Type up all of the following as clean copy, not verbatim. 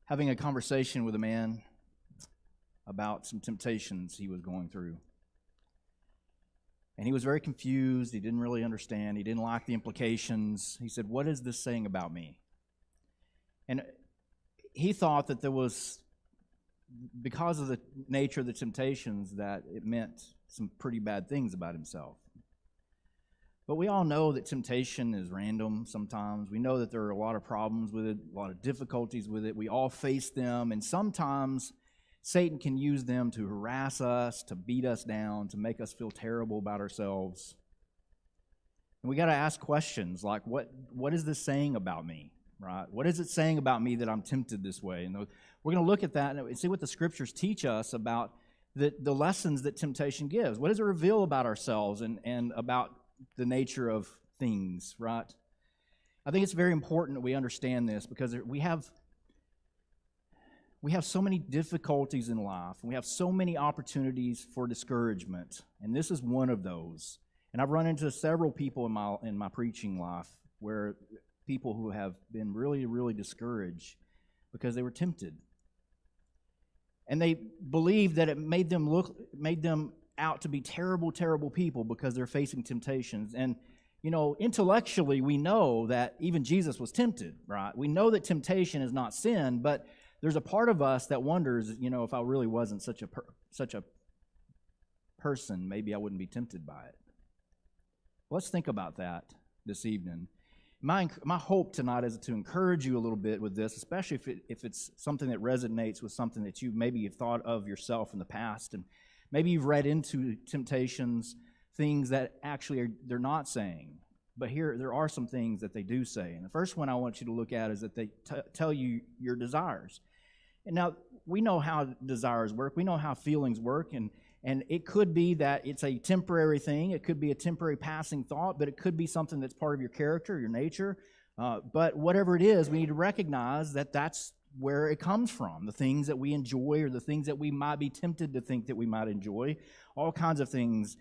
having a conversation with a man about some temptations he was going through. And he was very confused. He didn't really understand. He didn't like the implications. He said, "What is this saying about me?" And he thought that there was, because of the nature of the temptations, that it meant some pretty bad things about himself. But we all know that temptation is random sometimes. We know that there are a lot of problems with it, a lot of difficulties with it. We all face them, and sometimes Satan can use them to harass us, to beat us down, to make us feel terrible about ourselves. And we got to ask questions like, what is this saying about me, right? What is it saying about me that I'm tempted this way? And we're going to look at that and see what the Scriptures teach us about the lessons that temptation gives. What does it reveal about ourselves and about the nature of things, right? I think it's very important that we understand this because we have so many difficulties in life, and we have so many opportunities for discouragement, and this is one of those. And I've run into several people in my preaching life where people who have been really, really discouraged because they were tempted. And they believed that it made them out to be terrible, terrible people because they're facing temptations. And, intellectually, we know that even Jesus was tempted, right? We know that temptation is not sin, but there's a part of us that wonders, if I really wasn't such a person, maybe I wouldn't be tempted by it. Let's think about that this evening. My hope tonight is to encourage you a little bit with this, especially if it's something that resonates with something that you maybe have thought of yourself in the past, and maybe you've read into temptations things that actually they're not saying. But here, there are some things that they do say. And the first one I want you to look at is that they tell you your desires. And now, we know how desires work. We know how feelings work. And it could be that it's a temporary thing. It could be a temporary passing thought. But it could be something that's part of your character, your nature. But whatever it is, we need to recognize that that's where it comes from. The things that we enjoy or the things that we might be tempted to think that we might enjoy. All kinds of things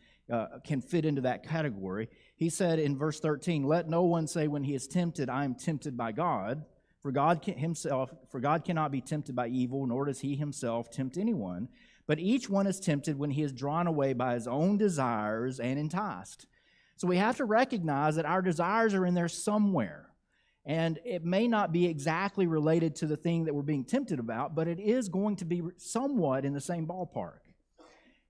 can fit into that category. He said in verse 13, "Let no one say when he is tempted, I am tempted by God. For God cannot be tempted by evil, nor does he himself tempt anyone. But each one is tempted when he is drawn away by his own desires and enticed." So we have to recognize that our desires are in there somewhere. And it may not be exactly related to the thing that we're being tempted about, but it is going to be somewhat in the same ballpark.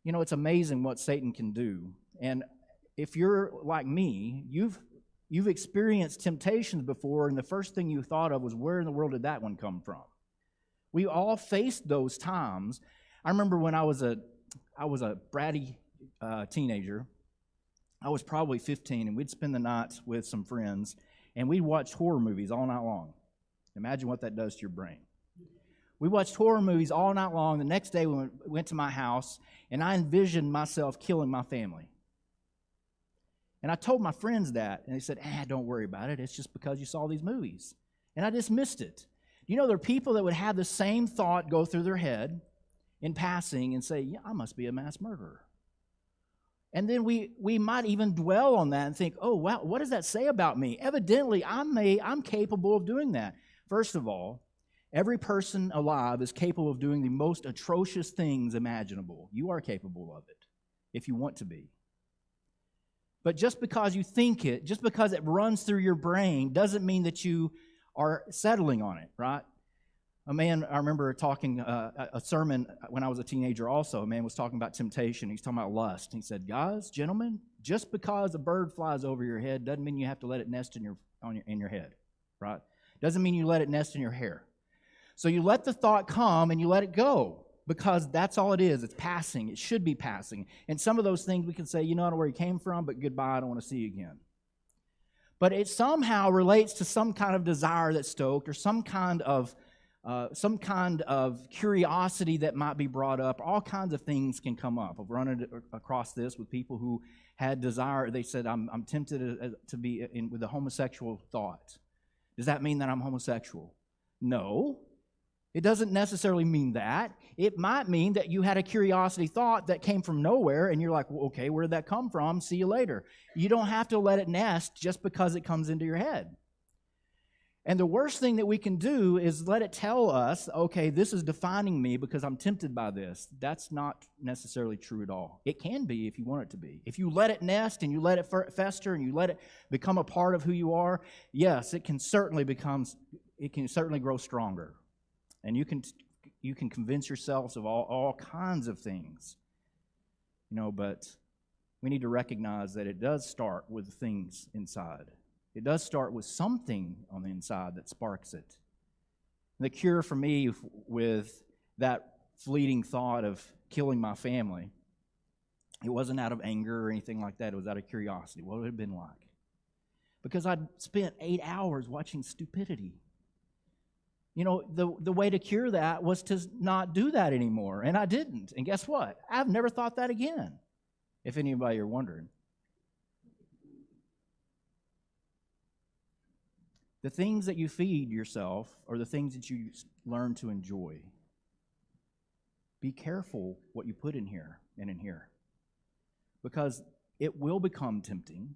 It's amazing what Satan can do. And if you're like me, you've experienced temptations before, and the first thing you thought of was, where in the world did that one come from? We all faced those times. I remember when I was a bratty teenager. I was probably 15, and we'd spend the nights with some friends, and we'd watch horror movies all night long. Imagine what that does to your brain. We watched horror movies all night long. The next day we went to my house, and I envisioned myself killing my family. And I told my friends that, and they said, don't worry about it. It's just because you saw these movies. And I dismissed it. There are people that would have the same thought go through their head in passing and say, yeah, I must be a mass murderer. And then we might even dwell on that and think, oh, wow, what does that say about me? Evidently, I'm capable of doing that. First of all, every person alive is capable of doing the most atrocious things imaginable. You are capable of it if you want to be. But just because you think it, just because it runs through your brain, doesn't mean that you are settling on it, right? I remember talking a sermon when I was a teenager also. A man was talking about temptation. He's talking about lust. He said, guys, gentlemen, just because a bird flies over your head doesn't mean you have to let it nest in your head, right? Doesn't mean you let it nest in your hair. So you let the thought come and you let it go, because that's all it is. It's passing. It should be passing. And some of those things we can say, I don't know where you came from, but goodbye, I don't want to see you again. But it somehow relates to some kind of desire that's stoked, or some kind of curiosity that might be brought up. All kinds of things can come up. I've run across this with people who had desire. They said, I'm tempted to be with a homosexual thought. Does that mean that I'm homosexual? No. It doesn't necessarily mean that. It might mean that you had a curiosity thought that came from nowhere, and you're like, well, okay, where did that come from? See you later. You don't have to let it nest just because it comes into your head. And the worst thing that we can do is let it tell us, okay, this is defining me because I'm tempted by this. That's not necessarily true at all. It can be if you want it to be. If you let it nest and you let it fester and you let it become a part of who you are, yes, it can certainly grow stronger. And you can convince yourselves of all kinds of things. But we need to recognize that it does start with things inside. It does start with something on the inside that sparks it. The cure for me with that fleeting thought of killing my family, it wasn't out of anger or anything like that. It was out of curiosity. What would it have been like? Because I'd spent 8 hours watching stupidity. The way to cure that was to not do that anymore, and I didn't. And guess what? I've never thought that again, if anybody are wondering. The things that you feed yourself are the things that you learn to enjoy. Be careful what you put in here and in here, because it will become tempting.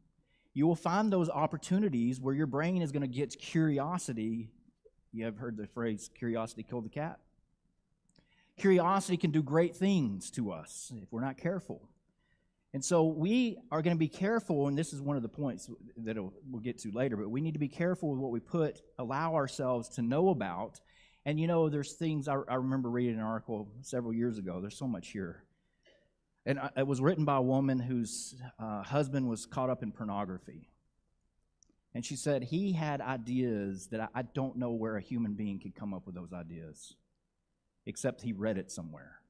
You will find those opportunities where your brain is going to get curiosity. You have heard the phrase, curiosity killed the cat. Curiosity can do great things to us if we're not careful. And so we are going to be careful, and this is one of the points that we'll get to later, but we need to be careful with what we allow ourselves to know about. And there's things, I remember reading an article several years ago. There's so much here. And it was written by a woman whose husband was caught up in pornography. And she said he had ideas that I don't know where a human being could come up with those ideas, except he read it somewhere.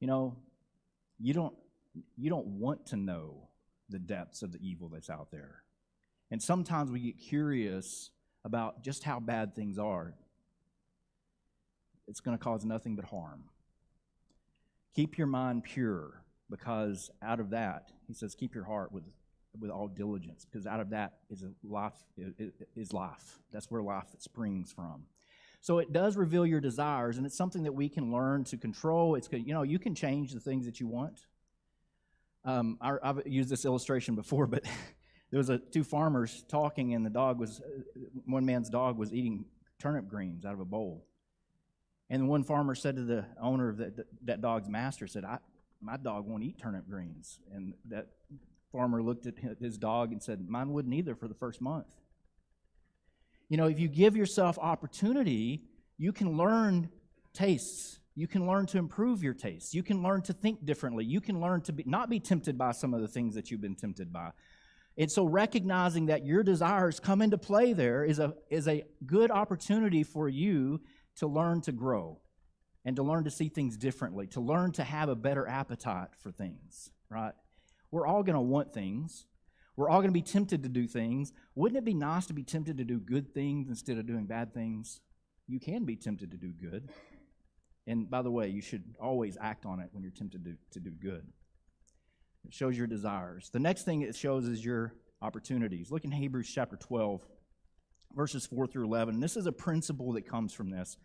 You don't want to know the depths of the evil that's out there. And sometimes we get curious about just how bad things are. It's going to cause nothing but harm. Keep your mind pure, because out of that, he says, keep your heart with all diligence, because out of that is life. That's where life springs from. So it does reveal your desires, and it's something that we can learn to control. It's good. You can change the things that you want. I've used this illustration before, but there was two farmers talking, and one man's dog was eating turnip greens out of a bowl. And one farmer said to the owner of that dog's master, said, my dog won't eat turnip greens. And that farmer looked at his dog and said, mine wouldn't either for the first month. If you give yourself opportunity, you can learn tastes. You can learn to improve your tastes. You can learn to think differently. You can learn to not be tempted by some of the things that you've been tempted by. And so recognizing that your desires come into play there is a good opportunity for you to learn to grow and to learn to see things differently, to learn to have a better appetite for things, right? We're all going to want things. We're all going to be tempted to do things. Wouldn't it be nice to be tempted to do good things instead of doing bad things? You can be tempted to do good. And by the way, you should always act on it when you're tempted to do good. It shows your desires. The next thing it shows is your opportunities. Look in Hebrews chapter 12, verses 4 through 11. This is a principle that comes from this,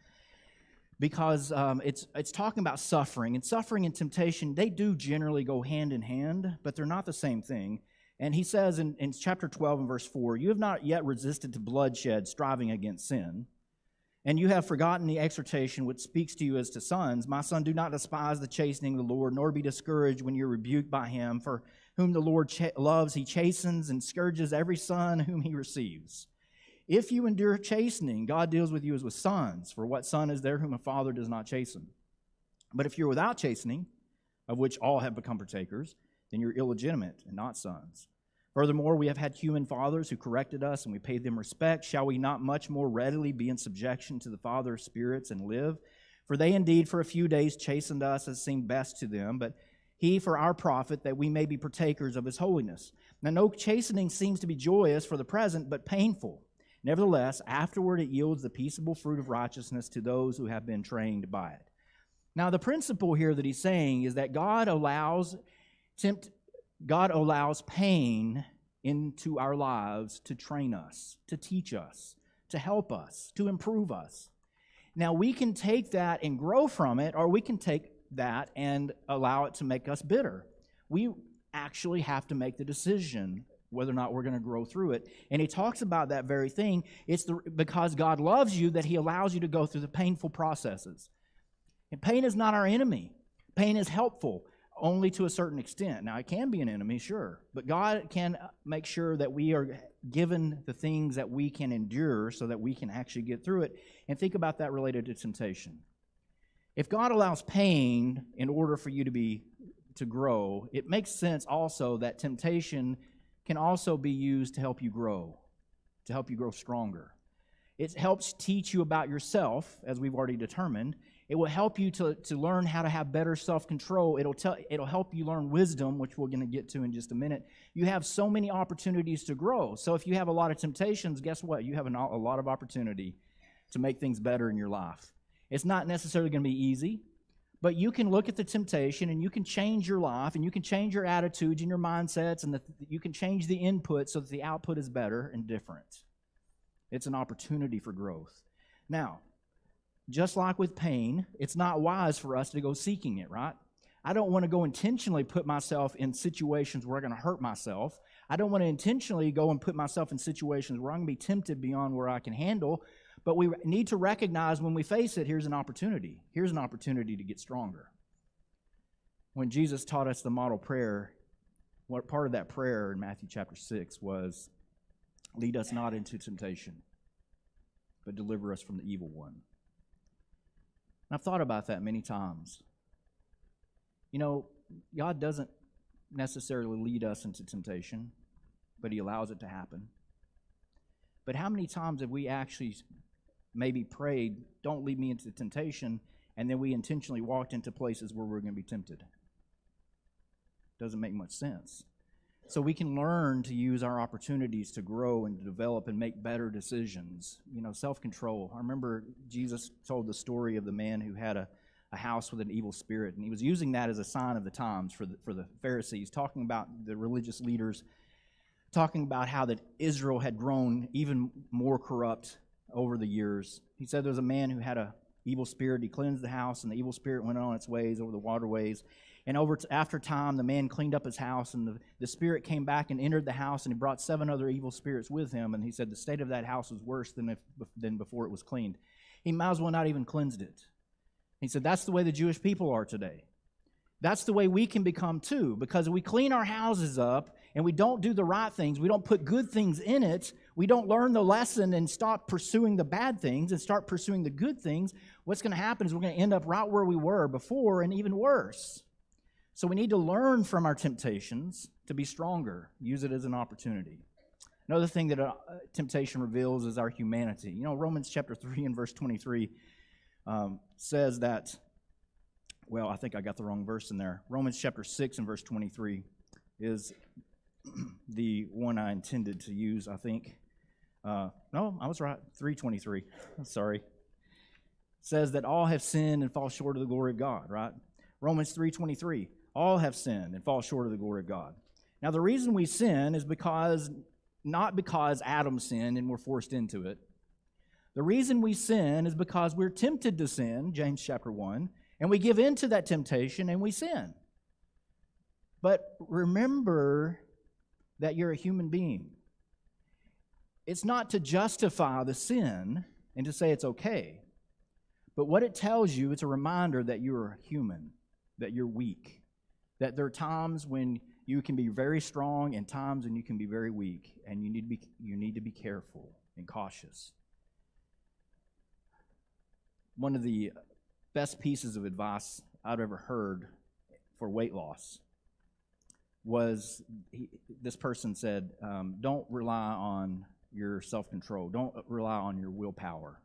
because it's talking about suffering. And suffering and temptation, they do generally go hand in hand, but they're not the same thing. And he says in chapter 12 and verse 4, you have not yet resisted to bloodshed, striving against sin. And you have forgotten the exhortation which speaks to you as to sons. My son, do not despise the chastening of the Lord, nor be discouraged when you're rebuked by him. For whom the Lord loves, he chastens and scourges every son whom he receives. If you endure chastening, God deals with you as with sons. For what son is there whom a father does not chasten? But if you're without chastening, of which all have become partakers, then you're illegitimate and not sons. Furthermore, we have had human fathers who corrected us, and we paid them respect. Shall we not much more readily be in subjection to the Father of spirits and live? For they indeed for a few days chastened us as seemed best to them, but he for our profit, that we may be partakers of his holiness. Now no chastening seems to be joyous for the present, but painful. Nevertheless, afterward it yields the peaceable fruit of righteousness to those who have been trained by it. Now the principle here that he's saying is that God allows pain into our lives to train us, to teach us, to help us, to improve us. Now, we can take that and grow from it, or we can take that and allow it to make us bitter. We actually have to make the decision whether or not we're going to grow through it. And he talks about that very thing. It's because God loves you that he allows you to go through the painful processes. And pain is not our enemy. Pain is helpful only to a certain extent. Now, it can be an enemy, sure, but God can make sure that we are given the things that we can endure so that we can actually get through it. And think about that related to temptation. If God allows pain in order for you to grow, it makes sense also that temptation can also be used to help you grow stronger. It helps teach you about yourself, as we've already determined. It will help you to learn how to have better self-control. It'll help you learn wisdom, which we're going to get to in just a minute. You have so many opportunities to grow. So if you have a lot of temptations, guess what? You have a lot of opportunity to make things better in your life. It's not necessarily going to be easy, but you can look at the temptation and you can change your life and you can change your attitudes and your mindsets and you can change the input so that the output is better and different. It's an opportunity for growth. Now, just like with pain, it's not wise for us to go seeking it, right? I don't want to go intentionally put myself in situations where I'm going to hurt myself. I don't want to intentionally go and put myself in situations where I'm going to be tempted beyond where I can handle. But we need to recognize when we face it, here's an opportunity. Here's an opportunity to get stronger. When Jesus taught us the model prayer, what part of that prayer in Matthew chapter 6 was, lead us not into temptation, but deliver us from the evil one. And I've thought about that many times. You know, God doesn't necessarily lead us into temptation, but he allows it to happen. But how many times have we actually maybe prayed, don't lead me into temptation, and then we intentionally walked into places where we're going to be tempted? Doesn't make much sense. So we can learn to use our opportunities to grow and to develop and make better decisions. You know, self-control. I remember Jesus told the story of the man who had a house with an evil spirit, and he was using that as a sign of the times for the Pharisees, talking about the religious leaders, talking about how that Israel had grown even more corrupt over the years. He said there was a man who had an evil spirit. He cleansed the house, and the evil spirit went on its ways over the waterways. And after time, the man cleaned up his house, and the spirit came back and entered the house, and he brought 7 other evil spirits with him. And he said the state of that house was worse than before it was cleaned. He might as well not even cleansed it. He said that's the way the Jewish people are today. That's the way we can become too, because if we clean our houses up and we don't do the right things, we don't put good things in it, we don't learn the lesson and stop pursuing the bad things and start pursuing the good things, what's going to happen is we're going to end up right where we were before and even worse. So we need to learn from our temptations to be stronger, use it as an opportunity. Another thing that temptation reveals is our humanity. You know, Romans chapter 3 and verse 23 says that, well, I think I got the wrong verse in there. Romans chapter 6 and verse 23 is the one I intended to use, I think. No, I was right, 3:23. Sorry. Says that all have sinned and fall short of the glory of God, right? Romans 3:23. All have sinned and fall short of the glory of God. Now, the reason we sin is not because Adam sinned and we're forced into it. The reason we sin is because we're tempted to sin, James chapter 1, and we give in to that temptation and we sin. But remember that you're a human being. It's not to justify the sin and to say it's okay. But what it tells you, it's a reminder that you're human, that you're weak, that there are times when you can be very strong and times when you can be very weak, and you need to be careful and cautious. One of the best pieces of advice I've ever heard for weight loss was this person said, don't rely on your self-control. Don't rely on your willpower.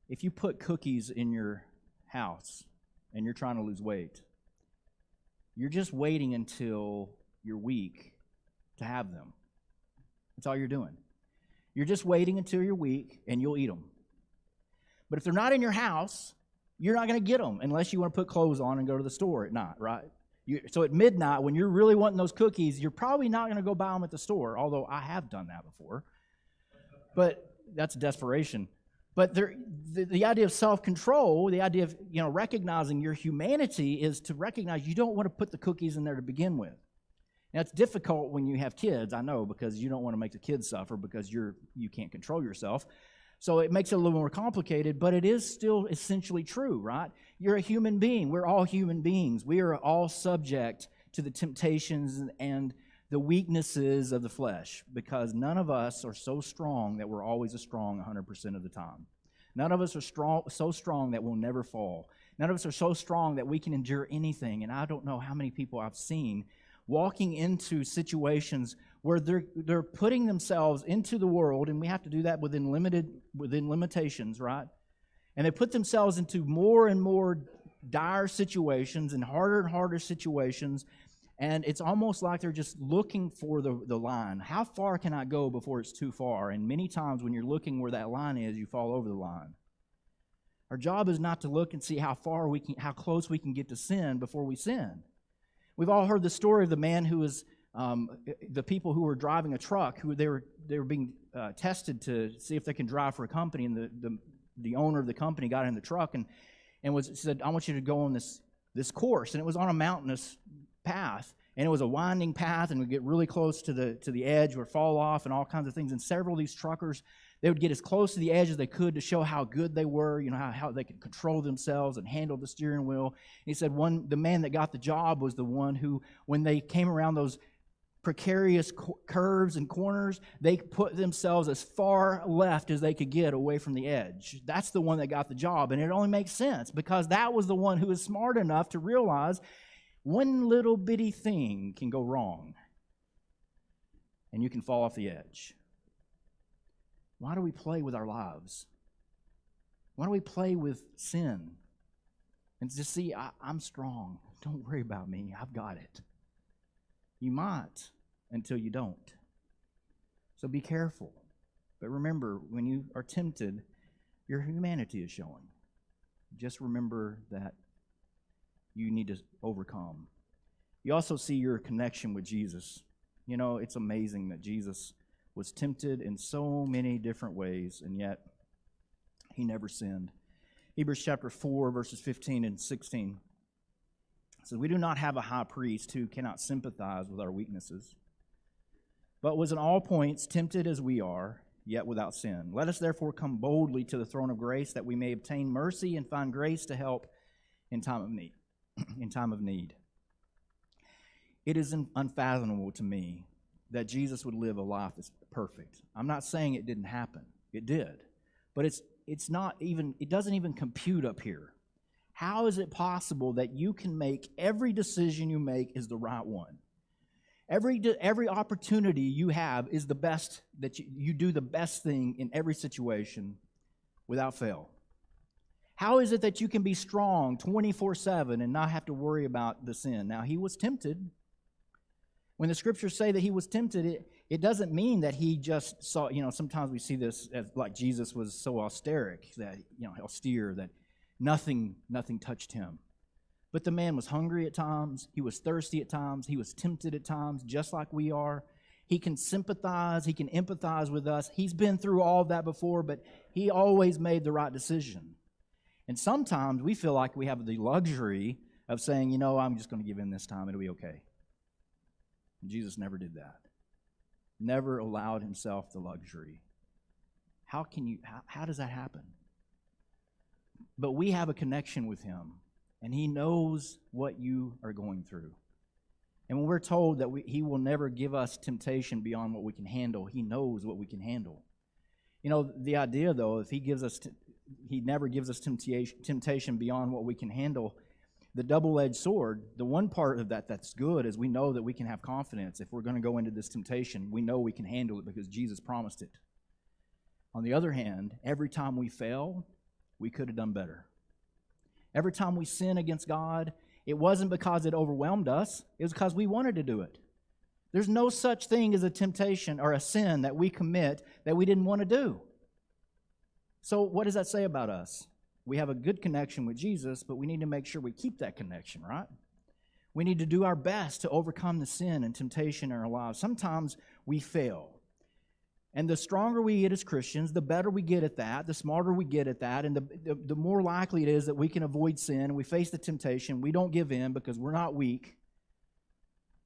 If you put cookies in your house and you're trying to lose weight, you're just waiting until you're weak to have them. That's all you're doing. You're just waiting until you're weak and you'll eat them. But if they're not in your house, you're not going to get them unless you want to put clothes on and go to the store at night, right? So at midnight, when you're really wanting those cookies, you're probably not going to go buy them at the store, although I have done that before. But that's desperation. But the idea of self-control, the idea of recognizing your humanity is to recognize you don't want to put the cookies in there to begin with. Now, it's difficult when you have kids, I know, because you don't want to make the kids suffer because you can't control yourself. So it makes it a little more complicated, but it is still essentially true, right? You're a human being. We're all human beings. We are all subject to the temptations and the weaknesses of the flesh, because none of us are so strong that we're always strong 100% of the time. None of us are so strong that we'll never fall. None of us are so strong that we can endure anything. And I don't know how many people I've seen walking into situations where they're putting themselves into the world, and we have to do that within limitations, right? And they put themselves into more and more dire situations and harder situations, and it's almost like they're just looking for the line. How far can I go before it's too far? And many times when you're looking where that line is, you fall over the line. Our job is not to look and see how close we can get to sin before we sin. We've all heard the story of the man who was, the people who were driving a truck, who they were being tested to see if they can drive for a company, and the owner of the company got in the truck and said, I want you to go on this course. And it was on a mountainous path, and it was a winding path, and we'd get really close to the edge or fall off and all kinds of things. And several of these truckers, they would get as close to the edge as they could to show how good they were, how they could control themselves and handle the steering wheel. And he said the man that got the job was the one who, when they came around those precarious curves and corners, they put themselves as far left as they could get away from the edge. That's the one that got the job. And it only makes sense because that was the one who was smart enough to realize one little bitty thing can go wrong and you can fall off the edge. Why do we play with our lives? Why do we play with sin? And just see, I'm strong. Don't worry about me. I've got it. You might until you don't. So be careful. But remember, when you are tempted, your humanity is showing. Just remember that you need to overcome. You also see your connection with Jesus. It's amazing that Jesus was tempted in so many different ways, and yet he never sinned. Hebrews chapter 4, verses 15 and 16 says, we do not have a high priest who cannot sympathize with our weaknesses, but was in all points tempted as we are, yet without sin. Let us therefore come boldly to the throne of grace, that we may obtain mercy and find grace to help in time of need. It is unfathomable to me that Jesus would live a life that's perfect. I'm not saying it didn't happen. It did. But it doesn't even compute up here. How is it possible that you can make every decision you make is the right one? Every opportunity you have is the best, that you do the best thing in every situation without fail. How is it that you can be strong 24/7 and not have to worry about the sin? Now, he was tempted. When the scriptures say that he was tempted, it doesn't mean that he just saw, sometimes we see this as like Jesus was so austere that nothing touched him. But the man was hungry at times, he was thirsty at times, he was tempted at times, just like we are. He can sympathize, he can empathize with us. He's been through all of that before, but he always made the right decision. And sometimes we feel like we have the luxury of saying, I'm just going to give in this time, it'll be okay. And Jesus never did that. Never allowed himself the luxury. How does that happen? But we have a connection with him, and he knows what you are going through. And when we're told that he will never give us temptation beyond what we can handle, he knows what we can handle. The idea, though, if he never gives us temptation beyond what we can handle, the double-edged sword, the one part of that's good is we know that we can have confidence. If we're going to go into this temptation, we know we can handle it because Jesus promised it. On the other hand, every time we fail, we could have done better. Every time we sin against God, it wasn't because it overwhelmed us. It was because we wanted to do it. There's no such thing as a temptation or a sin that we commit that we didn't want to do. So what does that say about us? We have a good connection with Jesus, but we need to make sure we keep that connection, right? We need to do our best to overcome the sin and temptation in our lives. Sometimes we fail. And the stronger we get as Christians, the better we get at that, the smarter we get at that, and the more likely it is that we can avoid sin and we face the temptation. We don't give in because we're not weak.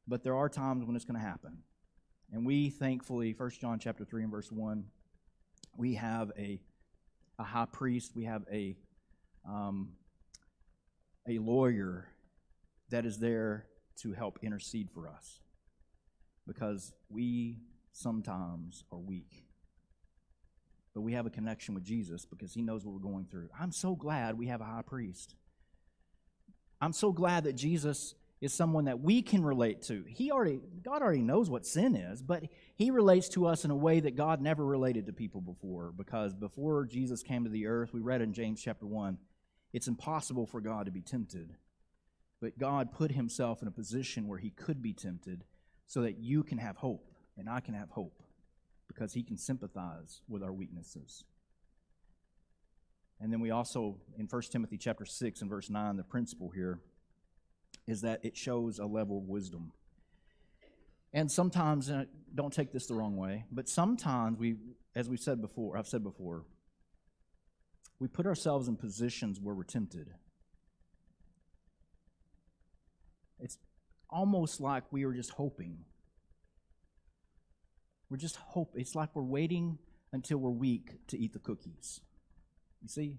but there are times when it's going to happen. And we thankfully, 1 John chapter 3 and verse 1, we have a high priest, we have a lawyer that is there to help intercede for us, because we sometimes are weak. But we have a connection with Jesus because he knows what we're going through. I'm so glad we have a high priest. I'm so glad that Jesus is someone that we can relate to. God already knows what sin is, but he relates to us in a way that God never related to people before, because before Jesus came to the earth, we read in James chapter 1, it's impossible for God to be tempted. But God put himself in a position where he could be tempted so that you can have hope and I can have hope, because he can sympathize with our weaknesses. And then we also, in 1 Timothy chapter 6 and verse 9, the principle here is that it shows a level of wisdom. And sometimes, and don't take this the wrong way, but sometimes I've said before, we put ourselves in positions where we're tempted. It's almost like we are just hoping. It's like we're waiting until we're weak to eat the cookies. You see?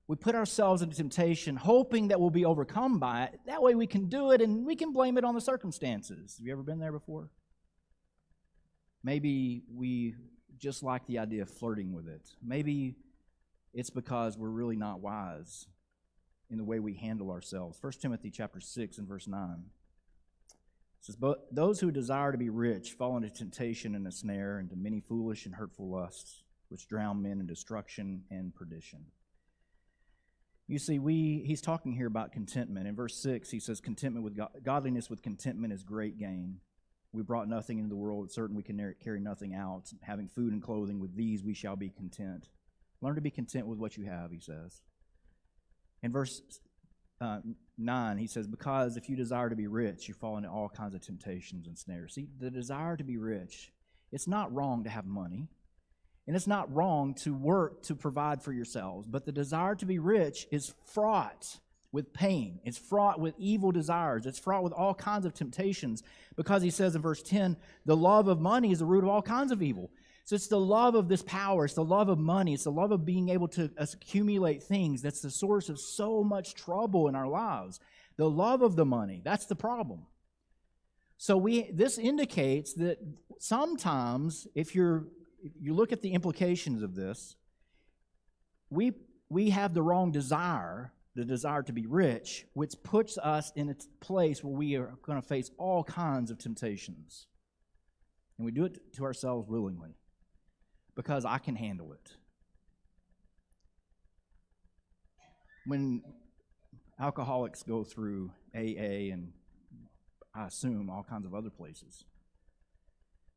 We put ourselves into temptation, hoping that we'll be overcome by it. That way we can do it, and we can blame it on the circumstances. Have you ever been there before? Maybe we just like the idea of flirting with it. Maybe it's because we're really not wise in the way we handle ourselves. 1 Timothy chapter 6 and verse 9. It says, "But those who desire to be rich fall into temptation and a snare, and to many foolish and hurtful lusts, which drown men in destruction and perdition." You see, he's talking here about contentment. In verse 6, he says, "Contentment with godliness with contentment is great gain. We brought nothing into the world, certain we can carry nothing out. Having food and clothing, with these we shall be content." Learn to be content with what you have, he says. In verse 9, he says, "Because if you desire to be rich, you fall into all kinds of temptations and snares." See, the desire to be rich, it's not wrong to have money, and it's not wrong to work to provide for yourselves, but the desire to be rich is fraught with pain. It's fraught with evil desires. It's fraught with all kinds of temptations, because he says in verse 10, the love of money is the root of all kinds of evil. So it's the love of this power, it's the love of money, it's the love of being able to accumulate things that's the source of so much trouble in our lives. The love of the money, that's the problem. So this indicates that sometimes, if you look at the implications of this, we have the wrong desire, the desire to be rich, which puts us in a place where we are going to face all kinds of temptations. And we do it to ourselves willingly, because I can handle it. When alcoholics go through AA and I assume all kinds of other places,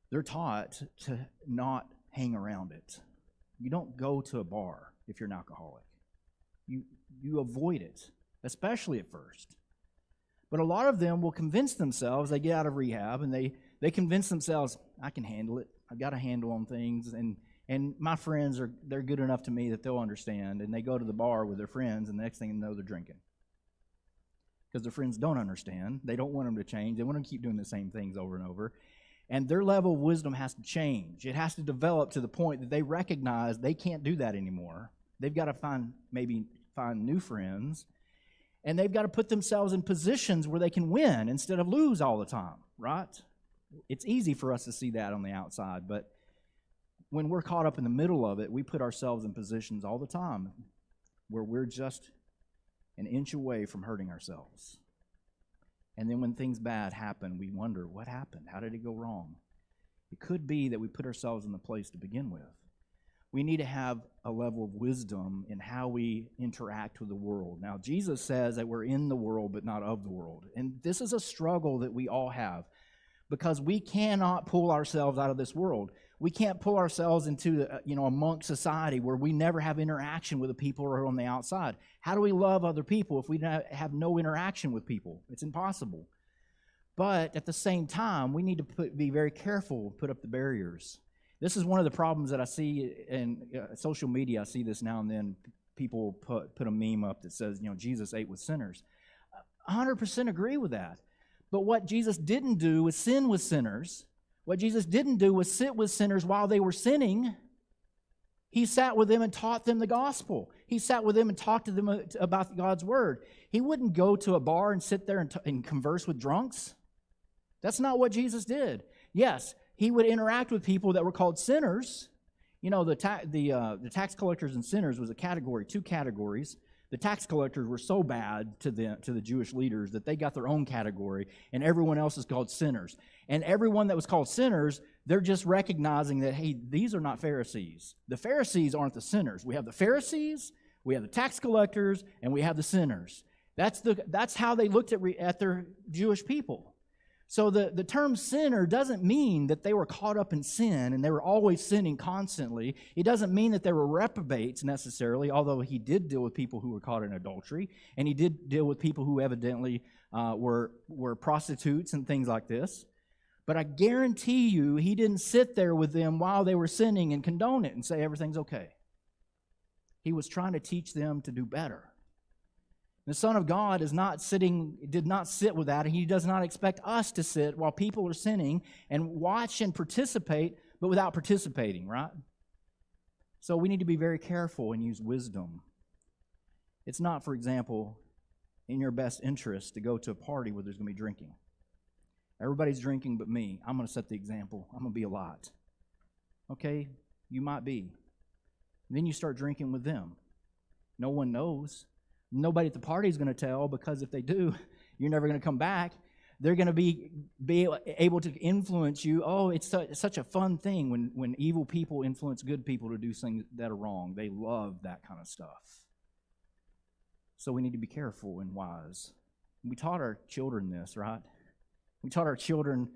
they're taught to not hang around it. You don't go to a bar if you're an alcoholic. You avoid it, especially at first. But a lot of them will convince themselves, they get out of rehab, and they convince themselves, I can handle it. I've got a handle on things, and my friends they're good enough to me that they'll understand. And they go to the bar with their friends, and the next thing you know, they're drinking. Because their friends don't understand. They don't want them to change. They want them to keep doing the same things over and over. And their level of wisdom has to change. It has to develop to the point that they recognize they can't do that anymore. They've got to find new friends, and they've got to put themselves in positions where they can win instead of lose all the time, right? It's easy for us to see that on the outside, but when we're caught up in the middle of it, we put ourselves in positions all the time where we're just an inch away from hurting ourselves. And then when things bad happen, we wonder, what happened? How did it go wrong? It could be that we put ourselves in the place to begin with. We need to have a level of wisdom in how we interact with the world. Now, Jesus says that we're in the world but not of the world. And this is a struggle that we all have, because we cannot pull ourselves out of this world. We can't pull ourselves into a monk society where we never have interaction with the people who are on the outside. How do we love other people if we have no interaction with people? It's impossible. But at the same time, we need to be very careful, put up the barriers. This is one of the problems that I see in social media. I see this now and then. People put a meme up that says, Jesus ate with sinners. 100% agree with that. But what Jesus didn't do was sin with sinners. What Jesus didn't do was sit with sinners while they were sinning. He sat with them and taught them the gospel. He sat with them and talked to them about God's word. He wouldn't go to a bar and sit there and converse with drunks. That's not what Jesus did. Yes, he would interact with people that were called sinners. You know, the tax collectors and sinners was a category, two categories. The tax collectors were so bad to the Jewish leaders that they got their own category, and everyone else is called sinners. And everyone that was called sinners, they're just recognizing that, hey, these are not Pharisees. The Pharisees aren't the sinners. We have the Pharisees, we have the tax collectors, and we have the sinners. That's how they looked at their Jewish people. So the term sinner doesn't mean that they were caught up in sin and they were always sinning constantly. It doesn't mean that they were reprobates necessarily, although he did deal with people who were caught in adultery, and he did deal with people who evidently were prostitutes and things like this. But I guarantee you he didn't sit there with them while they were sinning and condone it and say everything's okay. He was trying to teach them to do better. The Son of God did not sit with that, and he does not expect us to sit while people are sinning and watch and participate, but without participating, right? So we need to be very careful and use wisdom. It's not, for example, in your best interest to go to a party where there's going to be drinking. Everybody's drinking but me. I'm going to set the example. I'm going to be a lot. Okay, you might be. And then you start drinking with them. No one knows. Nobody at the party is going to tell, because if they do, you're never going to come back. They're going to be able to influence you. Oh, it's such a fun thing when evil people influence good people to do things that are wrong. They love that kind of stuff. So we need to be careful and wise. We taught our children this, right? We taught our children,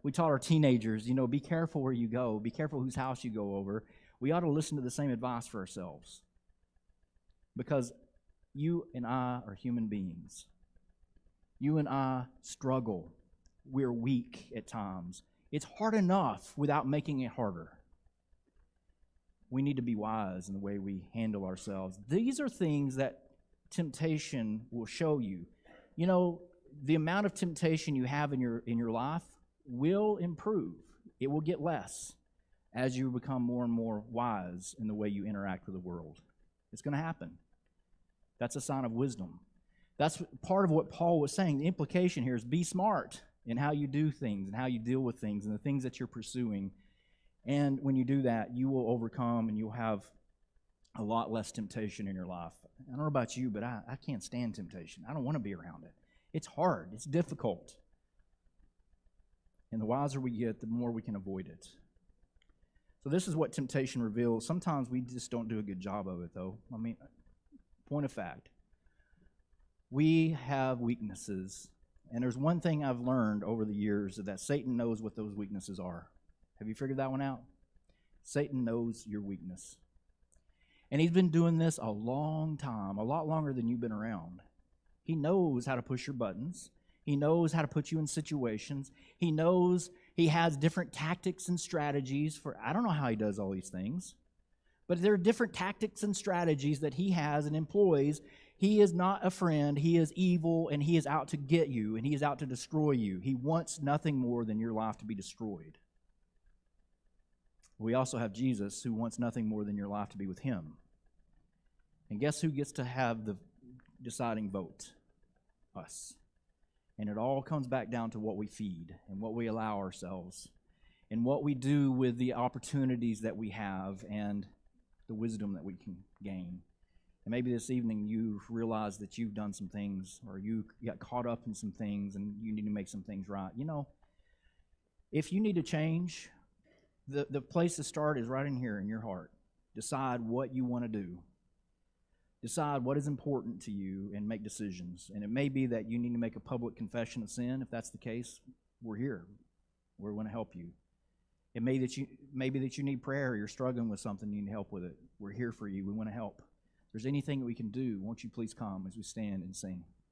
we taught our teenagers, be careful where you go. Be careful whose house you go over. We ought to listen to the same advice for ourselves. Because you and I are human beings. You and I struggle. We're weak at times. It's hard enough without making it harder. We need to be wise in the way we handle ourselves. These are things that temptation will show you. The amount of temptation you have in your life will improve. It will get less as you become more and more wise in the way you interact with the world. It's going to happen. That's a sign of wisdom. That's part of what Paul was saying. The implication here is be smart in how you do things and how you deal with things and the things that you're pursuing. And when you do that, you will overcome and you'll have a lot less temptation in your life. I don't know about you, but I can't stand temptation. I don't want to be around it. It's hard. It's difficult. And the wiser we get, the more we can avoid it. So this is what temptation reveals. Sometimes we just don't do a good job of it, though. Point of fact, we have weaknesses, and there's one thing I've learned over the years, that Satan knows what those weaknesses are. Have you figured that one out? Satan knows your weakness. And he's been doing this a long time, a lot longer than you've been around. He knows how to push your buttons. He knows how to put you in situations. He knows he has different tactics and strategies for, I don't know how he does all these things. But there are different tactics and strategies that he has and employs. He is not a friend. He is evil, and he is out to get you, and he is out to destroy you. He wants nothing more than your life to be destroyed. We also have Jesus, who wants nothing more than your life to be with him. And guess who gets to have the deciding vote? Us. And it all comes back down to what we feed and what we allow ourselves and what we do with the opportunities that we have and the wisdom that we can gain. And maybe this evening you've realized that you've done some things, or you got caught up in some things and you need to make some things right. If you need to change, the place to start is right in here in your heart. Decide what you want to do. Decide what is important to you and make decisions. And it may be that you need to make a public confession of sin. If that's the case, we're here. We're going to help you. It may be that you need prayer, or you're struggling with something, you need help with it. We're here for you. We want to help. If there's anything that we can do, won't you please come as we stand and sing.